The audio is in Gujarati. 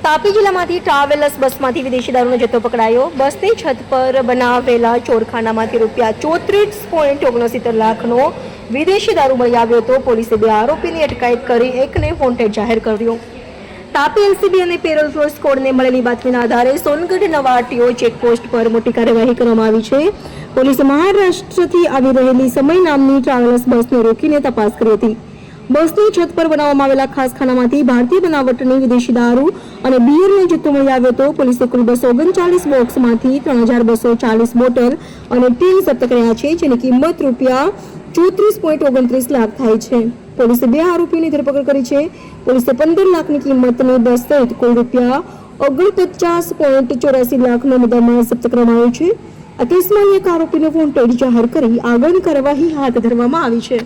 તાપી જિલ્લામાંથી ટ્રાવેલર્સ બસમાંથી વિદેશી દારૂનો જથ્થો પકડાયો. બસની છત પર બનાવેલા ચોરખાનામાંથી ₹34.69 લાખનો વિદેશી દારૂ મળી આવ્યો હતો. પોલીસે 2 આરોપીની અટકાયત કરી એકને વોન્ટેડ જાહેર કર્યો. તાપી એલસીબી અને પેરોલ ફોર્સ કોડને મળેલી બાતમીના આધારે સોનગઢ નવાટીઓ ચેકપોસ્ટ પર મોટી કાર્યવાહી કરવામાં આવી છે. પોલીસે મહારાષ્ટ્રથી આવી રહેલી સમય નામની ટ્રાવેલર્સ બસને રોકીને તપાસ કરી હતી. બસની છત પર બનાવવામાં આવેલા ખાસ ખાનામાંથી ભારતીય બનાવટની વિદેશી દારૂ અને બિયરનો જથ્થો મળી આવ્યો હતો. પોલીસે કુલ 239 બોક્સમાંથી 3240 બોટલ અને ટીન જપ્ત કર્યા છે, જેની કિંમત ₹34.29 લાખ થાય છે. પોલીસે 2 આરોપીની ધરપકડ કરી છે. પોલીસે 15 લાખની કિંમતની બસ સહિત કુલ ₹49.84 લાખનો મુદ્દામાલ જપ્ત કરવામાં આવ્યો છે. આ કેસમાં એક આરોપીને વોન્ટેડ જાહેર કરી આગળની કાર્યવાહી હાથ ધરવામાં આવી છે.